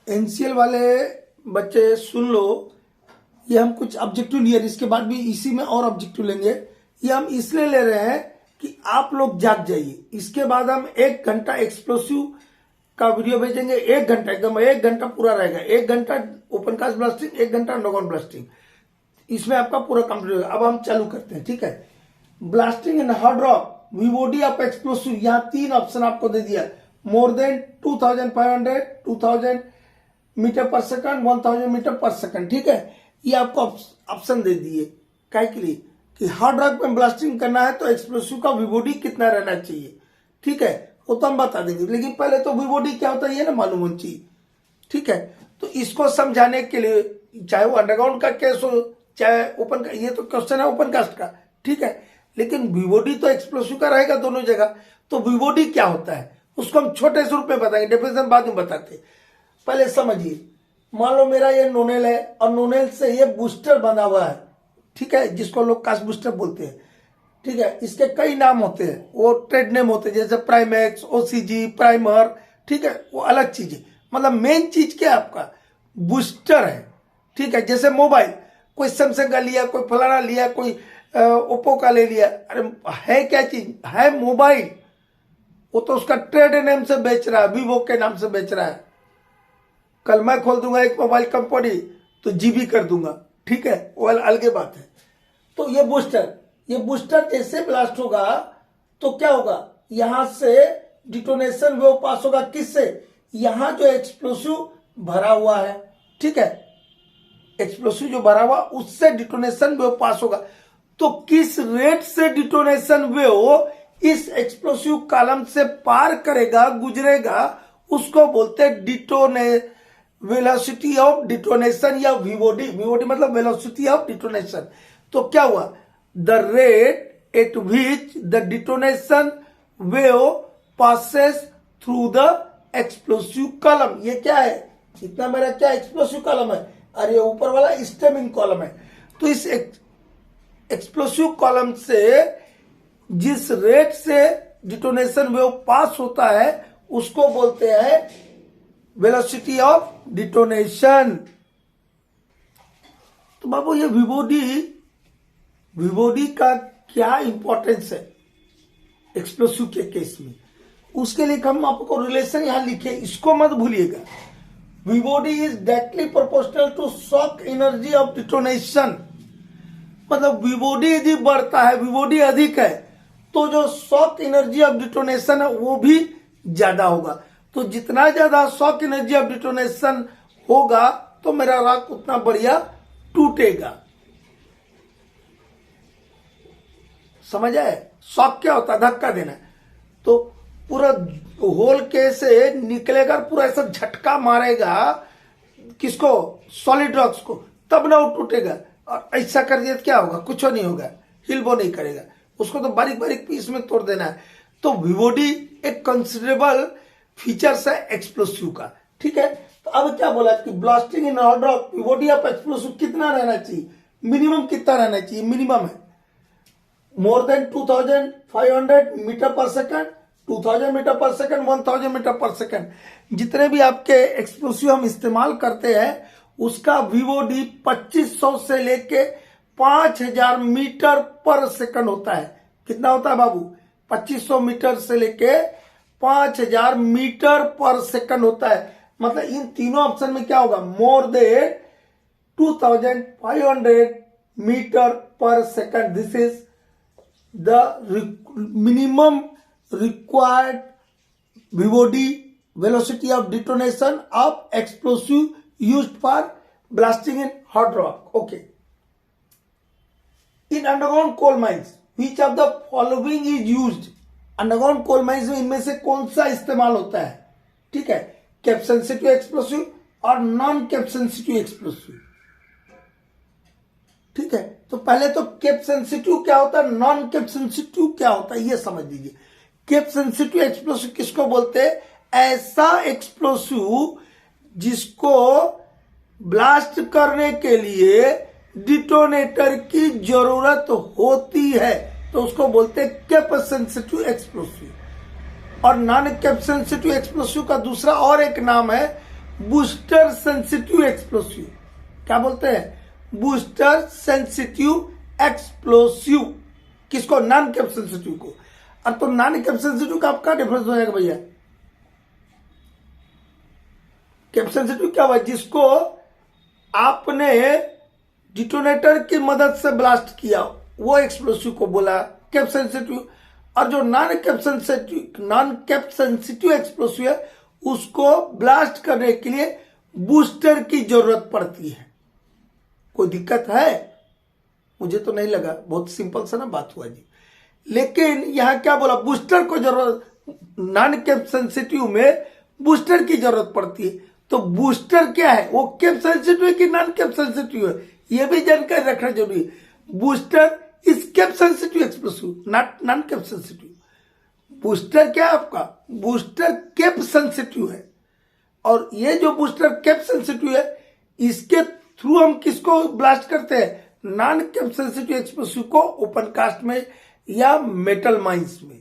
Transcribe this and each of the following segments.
NCL वाले बच्चे सुन लो, ये हम कुछ ऑब्जेक्टिव लिए, इसके बाद भी इसी में और ऑब्जेक्टिव लेंगे। ये हम इसलिए ले रहे हैं कि आप लोग जाग जाइए। इसके बाद हम 1 घंटा एक्सप्लोसिव का वीडियो भेजेंगे, 1 घंटा, एकदम 1 घंटा पूरा रहेगा। 1 घंटा ओपन कास्ट ब्लास्टिंग, 1 घंटा अंडरग्राउंड ब्लास्टिंग, इसमें आपका पूरा कंप्लीट होगा। अब हम चालू करते हैं, ठीक है। Blasting in hard rock, VOD of explosive, यहाँ 3 ऑप्शन आपको दे दिया, मोर देन 2500, 2000 मीटर पर सेकंड, 1000 मीटर पर सेकंड, ठीक है। ये आपको ऑप्शन दे दिए काय के लिए कि हार्ड रॉक में ब्लास्टिंग करना है तो एक्सप्लोसिव का वीओडी कितना रहना चाहिए, ठीक है। वो तो हम बता देंगे, लेकिन पहले तो वीओडी क्या होता है ये ना मालूम होनी चाहिए, ठीक है। तो इसको समझाने के लिए, चाहे वो अंडरग्राउंड का केस हो चाहे ओपन का, ये तो क्वेश्चन है ओपन कास्ट का, ठीक है। लेकिन वीओडी तो एक्सप्लोसिव का रहेगा दोनों जगह। तो वीओडी क्या होता है उसको हम छोटे से रूप में बताएंगे, डेफिनेशन बाद में बताते। पहले समझिए, मान लो मेरा ये नोनेल है और नोनेल से ये बूस्टर बना हुआ है, ठीक है, जिसको लोग कास्ट बूस्टर बोलते हैं, ठीक है। इसके कई नाम होते हैं, वो ट्रेड नेम होते हैं, जैसे प्राइमेक्स, ओसीजी, प्राइमर, ठीक है, वो अलग चीज है। मतलब मेन चीज क्या है आपका बूस्टर है, ठीक है। जैसे मोबाइल, कोई सैमसंग का लिया, कोई फलाना लिया, कोई ओप्पो का ले लिया, अरे है क्या चीज, है मोबाइल। वो तो उसका ट्रेड नेम से बेच रहा है, वीवो के नाम से बेच रहा है। कल मैं खोल दूंगा एक मोबाइल कंपनी तो जीबी कर दूंगा, ठीक है, वो अलग बात है। तो ये बूस्टर जैसे ब्लास्ट होगा तो क्या होगा, यहां से डिटोनेशन वेव पास होगा, किससे, यहां जो एक्सप्लोसिव भरा हुआ है, ठीक है, एक्सप्लोसिव जो भरा हुआ उससे डिटोनेशन वेव पास होगा। तो किस रेट से डिटोनेशन वेव इस एक्सप्लोसिव कॉलम से पार करेगा, गुजरेगा, उसको बोलते हैं वेलोसिटी ऑफ डिटोनेशन या वीओडी। वीओडी मतलब वेलोसिटी ऑफ डिटोनेशन। तो क्या हुआ, the rate at which the detonation wave passes through the explosive column. ये क्या है, इतना मेरा क्या एक्सप्लोसिव कॉलम है, और ये ऊपर वाला स्टेमिंग कॉलम है। तो इस एक्सप्लोसिव कॉलम से जिस रेट से डिटोनेशन वेव पास होता है उसको बोलते हैं वेलोसिटी ऑफ डिटोनेशन। तो बाबू ये वीओडी का क्या इंपॉर्टेंस है एक्सप्लोसिव के केस में, उसके लिए हम आपको रिलेशन यहां लिखे, इसको मत भूलिएगा। VOD is directly proportional to shock energy of detonation. मतलब वीओडी यदि बढ़ता है, वीओडी अधिक है, तो जो शॉक एनर्जी ऑफ डिटोनेशन है वो भी ज्यादा होगा। तो जितना ज्यादा शॉक एनर्जी ऑफ डिटोनेशन होगा तो मेरा रॉक उतना बढ़िया टूटेगा। समझ आए, शॉक क्या होता है, धक्का देना। तो पूरा होल के से निकलेगा, पूरा ऐसा झटका मारेगा किसको, सॉलिड रॉक्स को, तब ना वो टूटेगा। और ऐसा कर दिया तो क्या होगा, कुछ नहीं होगा, हिलबो नहीं करेगा, उसको तो बारीक बारीक पीस में तोड़ देना है। तो वीओडी एक कंसिडरेबल फीचर्स है एक्सप्लोसिव का, ठीक है। तो अब क्या बोला कि blasting in hard rock VOD of explosive कितना रहना चाहिए, मिनिमम कितना रहना चाहिए, मिनिमम है मोर देन 2500 मीटर पर सेकंड, 2000 मीटर पर सेकंड, 1000 मीटर पर सेकंड। जितने भी आपके एक्सप्लोसिव हम इस्तेमाल करते हैं उसका वीओडी 2500 से लेके 5000 मीटर पर सेकंड होता है। कितना होता है बाबू, 2500 मीटर से लेके 5000 मीटर पर सेकंड होता है। मतलब इन तीनों ऑप्शन में क्या होगा, मोर देन 2500 मीटर पर second. This is the minimum required VOD, velocity of detonation of explosive used for blasting in hard rock. Okay. In underground coal mines, which of the following is used? Underground coal mines में इनमें से कौन सा इस्तेमाल होता है, ठीक है, कैप सेंसिटिव एक्सप्लोसिव और नॉन कैप सेंसिटिव एक्सप्लोसिव, ठीक है। तो पहले तो कैप सेंसिटिव क्या होता है, नॉन कैप सेंसिटिव क्या होता है, ये समझ लीजिए। कैप सेंसिटिव एक्सप्लोसिव किसको बोलते हैं, ऐसा एक्सप्लोसिव जिसको ब्लास्ट करने के लिए डिटोनेटर की जरूरत होती है, तो उसको बोलते हैं कैप सेंसिटिव एक्सप्लोसिव। और नॉन कैप सेंसिटिव एक्सप्लोसिव का दूसरा और एक नाम है बूस्टर सेंसिटिव एक्सप्लोसिव। क्या बोलते हैं? Booster sensitive explosive. किसको? नॉन कैप सेंसिटिव को। अब तो नॉन कैप सेंसिटिव का आपका डिफरेंस हो जाएगा भैया। कैप सेंसिटिव क्या हुआ? जिसको आपने डिटोनेटर की मदद से ब्लास्ट किया वो एक्सप्लोसिव को बोला कैप सेंसिटिव। और जो नॉन कैप सेंसिटिव एक्सप्लोसिव है उसको ब्लास्ट करने के लिए बूस्टर की जरूरत पड़ती है। कोई दिक्कत है? मुझे तो नहीं लगा, बहुत सिंपल सा ना बात हुआ जी। लेकिन यहां क्या बोला? बूस्टर को जरूरत, नॉन कैप सेंसिटिव में बूस्टर की जरूरत पड़ती है। तो बूस्टर क्या है? वो कैप सेंसिटिव है कि नॉन कैप सेंसिटिव है, यह भी जानकारी रखना जरूरी है। Booster is cap sensitive explosive, not non cap sensitive. Booster क्या है आपका? बूस्टर कैप सेंसिटिव है। और ये जो बूस्टर कैप सेंसिटिव है इसके थ्रू हम किसको ब्लास्ट करते हैं? नॉन कैप सेंसिटिव एक्सप्लोसिव को ओपन कास्ट में या मेटल माइंस में।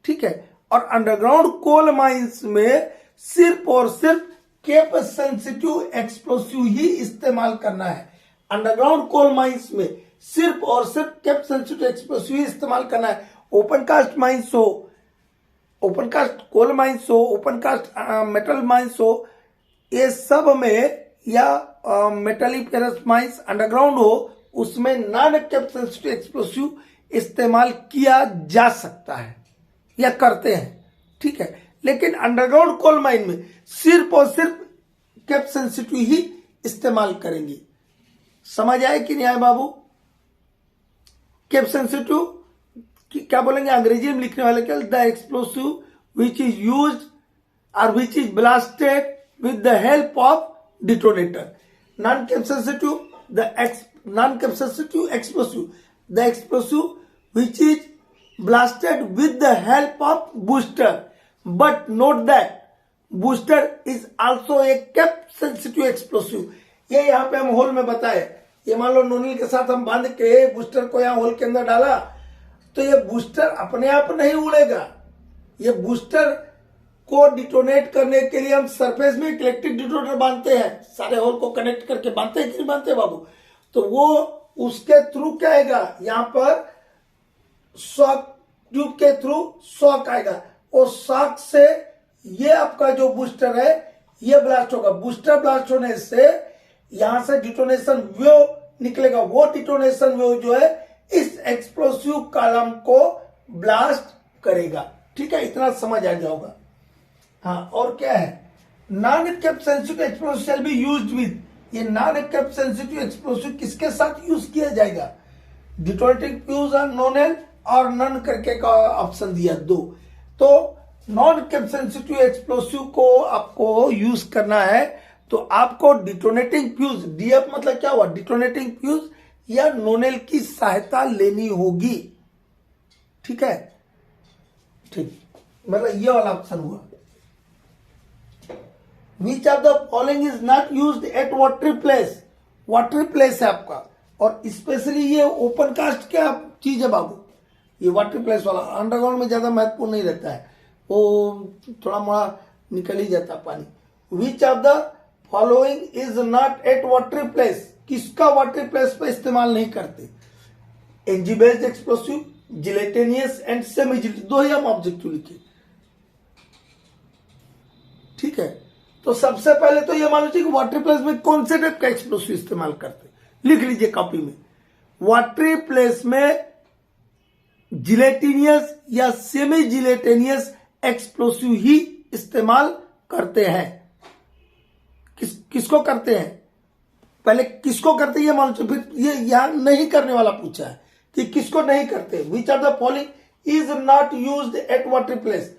ठीक है। और अंडरग्राउंड कोल माइंस में सिर्फ और सिर्फ कैप सेंसिटिव एक्सप्लोसिव ही इस्तेमाल करना है। अंडरग्राउंड कोल माइंस में सिर्फ और सिर्फ कैप सेंसिटिव एक्सप्लोसिव ही इस्तेमाल करना है। ओपन कास्ट माइंस हो, ओपन कास्ट कोल माइंस हो, ओपन कास्ट मेटल माइंस हो, ये सब में या मेटालिफेरस माइंस अंडरग्राउंड हो, उसमें नॉन कैप सेंसिटिव एक्सप्लोसिव इस्तेमाल किया जा सकता है या करते हैं। ठीक है। लेकिन अंडरग्राउंड कोल माइन में सिर्फ और सिर्फ कैप सेंसिटिव ही इस्तेमाल करेंगे। समझ आए कि नहीं आए बाबू? कैप सेंसिटिव क्या बोलेंगे अंग्रेजी में लिखने वाले? क्या? The explosive which is used और which is blasted with the help of detonator. Non cap sensitive, non cap sensitive explosive, the explosive which is blasted with the help of booster, but note that booster is also a cap sensitive explosive। ये यहाँ पे हम whole में बताए, ये मान लो नोनिल के साथ हम बांध के बूस्टर को यहाँ होल के अंदर डाला तो ये बूस्टर अपने आप नहीं उड़ेगा। ये बूस्टर को डिटोनेट करने के लिए हम सरफेस में इलेक्ट्रिक डिटोनेटर बांधते हैं, सारे होल को कनेक्ट करके बांधते हैं कि नहीं बांधते बाबू? तो वो उसके थ्रू क्या आएगा? यहाँ पर शॉक ट्यूब के थ्रू शॉक आएगा और शॉक से ये आपका जो बूस्टर है ये ब्लास्ट होगा। बूस्टर ब्लास्ट होने से यहां से डिटोनेशन वेव निकलेगा। वो डिटोनेशन वेव जो है इस एक्सप्लोसिव कॉलम को ब्लास्ट करेगा। ठीक है, इतना समझ आ गया होगा। हाँ, और क्या है? Non cap sensitive explosive shall be used with. ये नॉन कैप सेंसिटिव एक्सप्लोसिव किसके साथ यूज किया जाएगा? डिटोनेटिंग फ्यूज और नोनेल और नन करके का ऑप्शन दिया दो। तो नॉन कैप सेंसिटिव एक्सप्लोसिव को आपको यूज करना है तो आपको डिटोनेटिंग फ्यूज, डीएफ मतलब क्या हुआ? डिटोनेटिंग फ्यूज या नोनेल की सहायता लेनी होगी। ठीक है, ठीक, मतलब ये वाला ऑप्शन हुआ। विच of the following is not used eight watery place? Watery place है आपका, और स्पेशली ये ओपन कास्ट क्या चीज है बाबू? ये वाटर प्लेस वाला अंडरग्राउंड में ज्यादा महत्वपूर्ण नहीं रहता है, वो थोड़ा मोड़ा निकल ही जाता पानी। Which of the following is not at water place? किसका वाटर प्लेस पे इस्तेमाल नहीं करते? NG based explosive, gelatinous and semi gelatinous, दो ही हम ऑब्जेक्टिव लिखे। ठीक है, तो सबसे पहले तो ये मान लीजिए कि वाटर प्लेस में कौन से टाइप का एक्सप्लोसिव इस्तेमाल करते? लिख लीजिए कॉपी में। वाटर प्लेस में जिलेटिनियस या सेमी जिलेटिनियस एक्सप्लोसिव ही इस्तेमाल करते हैं। किसको करते हैं? पहले किसको करते हैं ये मालूम, फिर ये यहां नहीं करने वाला पूछा है कि किसको नहीं करते। Which are the following is not used at water place?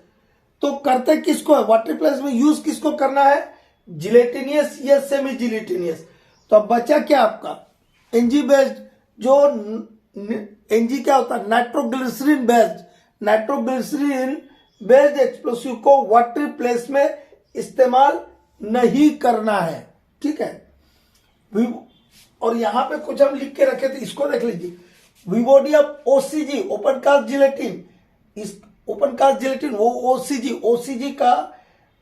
तो करते किसको है? वाटर प्लेस में यूज किसको करना है? जिलेटिनियस या सेमी जिलेटिनियस। तो अब बचा क्या आपका? एनजी बेस्ड, जो एनजी क्या होता है? Nitroglycerine based. Nitroglycerine based explosive को वाटर प्लेस में इस्तेमाल नहीं करना है। ठीक है, और यहां पे कुछ हम लिख के रखे थे, इसको देख लीजिए। विवोडी ऑफ ओसीजी, ओपन कास्ट जिलेटिन। इस ओपन कास्ट जिलेटिन वो ओसीजी का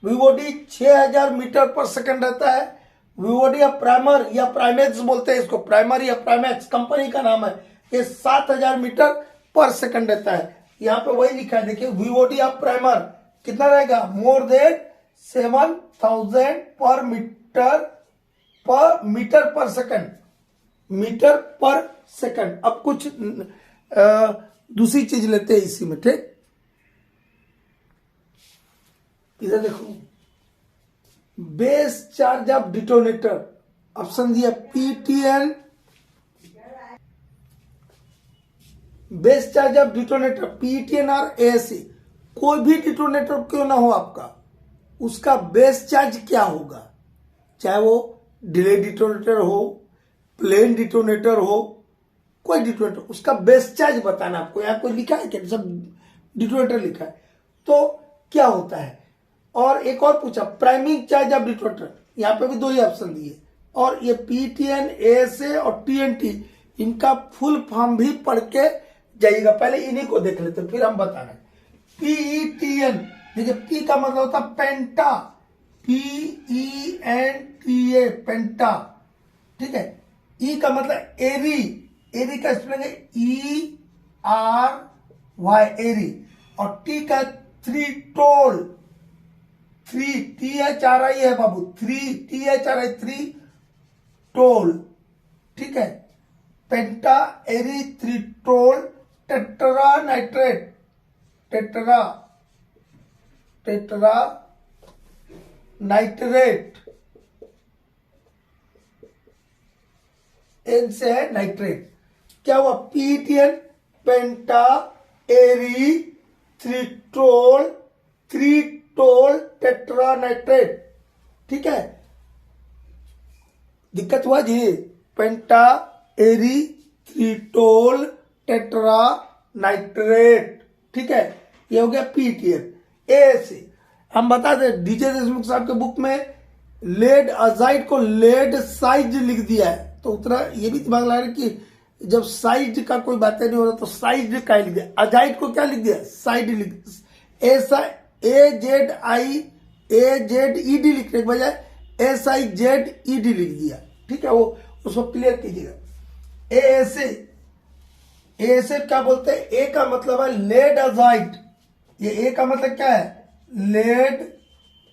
वीओडी 6000 मीटर पर सेकंड रहता है। वीओडी या प्राइमर या प्राइमेक्स बोलते हैं इसको, प्राइमर या प्राइमेक्स कंपनी का नाम है। ये 7000 मीटर पर सेकंड रहता है। यहाँ पे वही लिखा है, देखिए वीओडी या प्राइमर कितना रहेगा, मोर देन 7000 मीटर पर सेकंड, मीटर पर सेकंड। अब कुछ दूसरी चीज लेते हैं इसी में, ठीक। इधर देखो, base charge of detonator, option दिया PETN, base charge of detonator PETN और एएससी। कोई भी डिटोनेटर क्यों ना हो आपका, उसका बेस चार्ज क्या होगा, चाहे वो डिले डिटोनेटर हो, प्लेन डिटोनेटर हो, कोई डिटोनेटर, उसका बेस चार्ज बताना आपको। यहां कोई लिखा है क्या, सब डिटोनेटर लिखा है, तो क्या होता है। और एक और पूछा, प्राइमिंग चार्ज ऑफ डिटोनेटर, यहाँ पे भी दो ही ऑप्शन दिए। और ये पीटीएन, एएसए और टीएनटी, इनका फुल फॉर्म भी पढ़ के जाइएगा। पहले इन्हीं को देख लेते फिर हम बता रहे हैं। पीईटीएन, देखिए पी का मतलब होता है पेंटा, PENTA, पेंटा, ठीक है। ई का मतलब एरी, एरी का स्पेलिंग है ERY, एरी। और टी का थ्रीटोल, थ्री THRI है बाबू, THRI, थ्री टोल, ठीक है। Pentaerythritol tetra nitrate, tetra nitrate, N से है नाइट्रेट। क्या हुआ, PETN, pentaerythritol tetra nitrate, ठीक है। दिक्कत हुआ जी, पेंटा एरी थ्रीटोल टेट्रा नाइट्रेट, ठीक है। ये हो गया पीटीएन। एएसए हम बता दें, डीजे देशमुख साहब के बुक में लेड अजाइड को लेड साइज लिख दिया है, तो उतना ये भी दिमाग लगा रहे कि जब साइज का कोई बातें नहीं हो रहा तो साइज का लिख दिया, अजाइड को क्या लिख दिया, साइड लिख, AZED लिखने के बजाय SIZED लिख दिया, ठीक है। वो उसको क्लियर कीजिएगा। एएसए क्या बोलते हैं, ए का मतलब है लेड अजाइड, ये ए का मतलब क्या है, लेड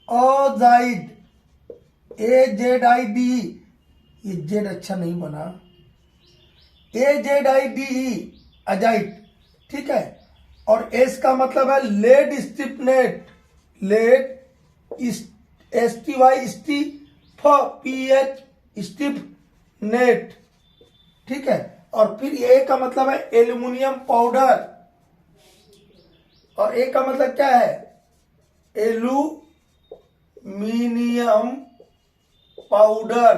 अजाइड, AZID, ये जेड अच्छा नहीं बना, AZIDE, अजाइड, ठीक है। और एस का मतलब है lead styphnate, lead STY PH styphnate, ठीक है। और फिर ए का मतलब है एल्यूमिनियम पाउडर, और ए का मतलब क्या है, एल्यूमिनियम पाउडर,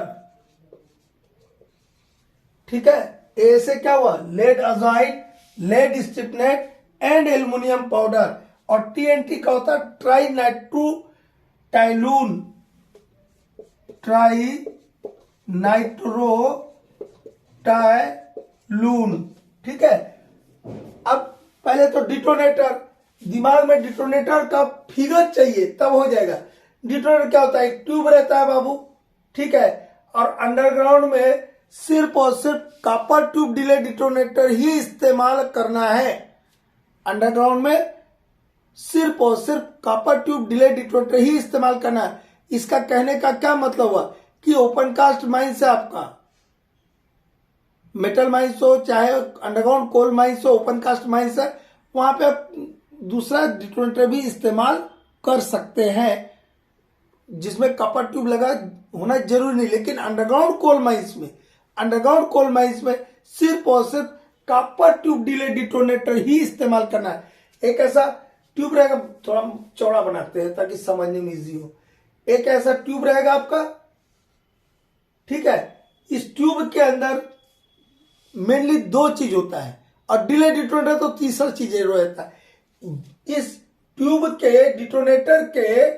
ठीक है। ए से क्या हुआ, lead azide, lead styphnate and aluminium powder. और टीएनटी का होता है ट्राई नाइट्रोटाइलून, ट्राई नाइट्रोटाइलून, ठीक है। अब पहले तो डिटोनेटर, दिमाग में डिटोनेटर का फिगर चाहिए तब हो जाएगा। डिटोनेटर क्या होता है, एक ट्यूब रहता है बाबू, ठीक है। और अंडरग्राउंड में सिर्फ और सिर्फ कॉपर ट्यूब डिले डिटोनेटर ही इस्तेमाल करना है। अंडरग्राउंड में सिर्फ और सिर्फ कॉपर ट्यूब डिले डिटोनेटर ही इस्तेमाल करना है। इसका कहने का क्या मतलब हुआ कि ओपन कास्ट माइंस है आपका, मेटल माइंस हो चाहे अंडरग्राउंड कोल माइंस हो, ओपन कास्ट माइंस है, वहां पे आप दूसरा डिटोनेटर भी इस्तेमाल कर सकते हैं जिसमें कॉपर ट्यूब लगा होना जरूरी नहीं। लेकिन अंडरग्राउंड कोल माइंस में सिर्फ और सिर्फ कॉपर ट्यूब डिले डिटोनेटर ही इस्तेमाल करना है। एक ऐसा ट्यूब रहेगा, थोड़ा चौड़ा बनाते हैं ताकि समझने में इजी हो। एक ऐसा ट्यूब रहेगा आपका, ठीक है। इस ट्यूब के अंदर मेनली दो चीज होता है, और डिले डिटोनेटर तो तीसरा चीज रहता है। इस ट्यूब के डिटोनेटर के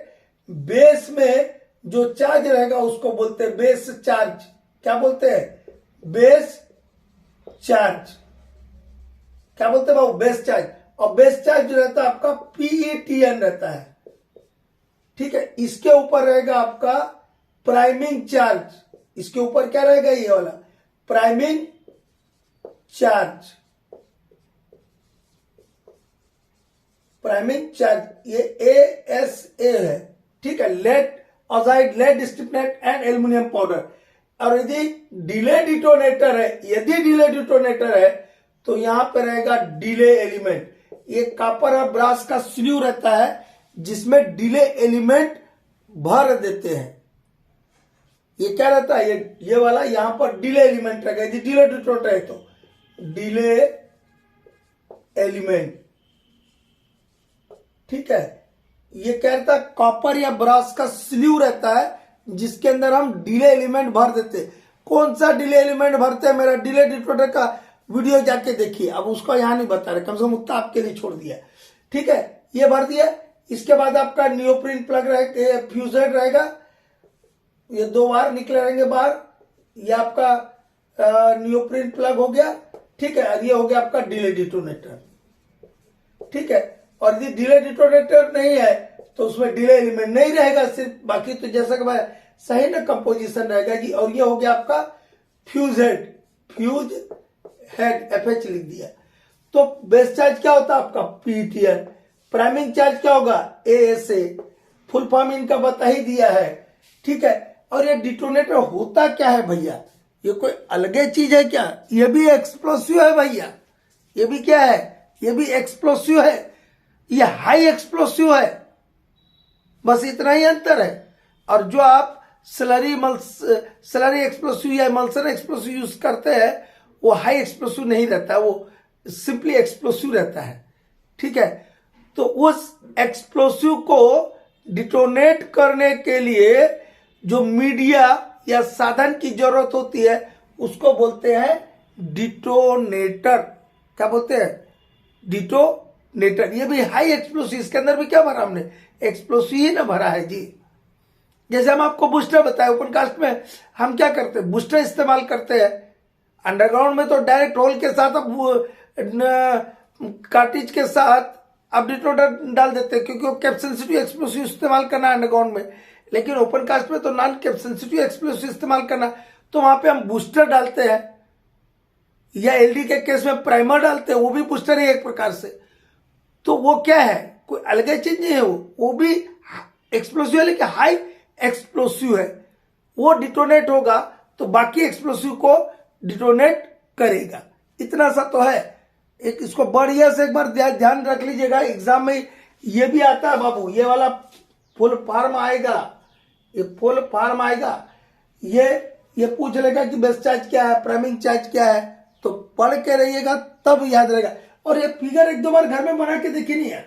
बेस में जो चार्ज रहेगा उसको बोलते हैं बेस चार्ज। क्या बोलते हैं, बेस चार्ज। क्या बोलते हैं बाबू, बेस चार्ज। और बेस चार्ज जो रहता है आपका पीईटीएन रहता है, ठीक है। इसके ऊपर रहेगा आपका प्राइमिंग चार्ज, इसके ऊपर क्या रहेगा, ये वाला प्राइमिंग चार्ज, प्राइमिंग चार्ज ये ASA है, ठीक है, lead oxide, lead styphnate and aluminium powder. और यदि डिले डिटोनेटर है, यदि डिले डिटोनेटर है तो यहां पर रहेगा डिले एलिमेंट। ये कॉपर और ब्रास का स्ल्यू रहता है जिसमें डिले एलिमेंट भर देते हैं। ये क्या रहता है, ये वाला यहां पर डिले एलिमेंट रहेगा। यदि डिले डिटोनेटर है तो डिले एलिमेंट, ठीक है। ये क्या रहता है, कॉपर या ब्रास का स्ल्यू रहता है जिसके अंदर हम डिले एलिमेंट भर देते हैं। कौन सा डिले एलिमेंट भरते हैं, मेरा डिले डिटोनेटर का वीडियो जाके देखिए, अब उसको यहां नहीं बता रहे, कम से कम उतना आपके लिए छोड़ दिया, ठीक है। ये भर दिया। इसके बाद आपका नियोप्रीन प्लग रहेगा, फ्यूजेड रहेगा, ये 2 बार निकले रहेंगे बाहर। ये आपका नियोप्रीन प्लग हो गया, ठीक है। और ये हो गया आपका डिले डिटोनेटर, ठीक है। और यदि डिले डिटोनेटर नहीं है तो उसमें डिले एलिमेंट नहीं रहेगा सिर्फ, बाकी तो जैसा कि मैं सही ना कंपोजिशन रहेगा जी। और ये हो गया आपका fuse head, fuse head FH लिख दिया। तो बेस चार्ज क्या होता है आपका PTN, प्राइमिंग चार्ज क्या होगा ASA, फुल फॉर्म इनका बता ही दिया है, ठीक है। और ये डिटोनेटर होता क्या है भैया, ये कोई अलगे चीज है क्या, ये भी एक्सप्लोसिव है भैया, ये भी क्या है, ये भी एक्सप्लोसिव है, ये हाई एक्सप्लोसिव है, बस इतना ही अंतर है। और जो आप स्लरी एक्सप्लोसिव या इमल्सन एक्सप्लोसिव यूज करते हैं वो हाई एक्सप्लोसिव नहीं रहता है, वो सिंपली एक्सप्लोसिव रहता है, ठीक है। तो उस एक्सप्लोसिव को डिटोनेट करने के लिए जो मीडिया या साधन की जरूरत होती है उसको बोलते हैं डिटोनेटर। क्या बोलते हैं, डिटोनेटर। ये भी हाई एक्सप्लोसिव, इसके अंदर भी क्या भरा हमने, एक्सप्लोसिव ही ना भरा है जी। जैसे हम आपको बूस्टर बताए, ओपन कास्ट में हम क्या करते हैं, बूस्टर इस्तेमाल करते हैं। अंडरग्राउंड में तो डायरेक्ट होल के साथ अब कार्टिज के साथ आप डिटोनेटर डाल देते हैं क्योंकि वो कैप सेंसिटिव एक्सप्लोसिव इस्तेमाल करना है अंडरग्राउंड में। लेकिन ओपन कास्ट में तो नॉन कैप सेंसिटिव एक्सप्लोसिव इस्तेमाल करना, तो वहां पे हम बूस्टर डालते हैं, या LD के केस में प्राइमर डालते हैं, वो भी बूस्टर है एक प्रकार से। तो वो क्या है, कोई अलग चीज नहीं है, वो भी एक्सप्लोसिव है लेकिन हाई एक्सप्लोसिव है। वो डिटोनेट होगा तो बाकी एक्सप्लोसिव को डिटोनेट करेगा, इतना सा तो है। एक इसको बढ़िया से एक बार ध्यान रख लीजिएगा, एग्जाम में ये भी आता है बाबू, ये वाला फुल फॉर्म आएगा, ये फुल फॉर्म आएगा। ये पूछ लेगा कि बेस चार्ज क्या है, प्राइमिंग चार्ज क्या है, तो पढ़ के रहिएगा तब याद रहेगा। और ये फिगर 1-2 बार घर में बना के देखी नहीं है,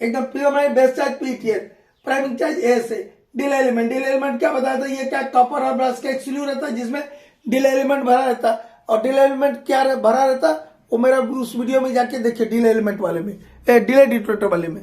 एकदम फिगर बनाए, base charge PTN, priming charge ASA, delay element. Delay element क्या बताया था, ये क्या कॉपर और ब्रास का एक स्ल्यू रहता है जिसमें डिले एलिमेंट भरा रहता। और डिले एलिमेंट क्या भरा रहता, वो मेरा उस वीडियो में जाके देखिए, डिले एलिमेंट वाले में, डिले डिटोनेटर वाले में।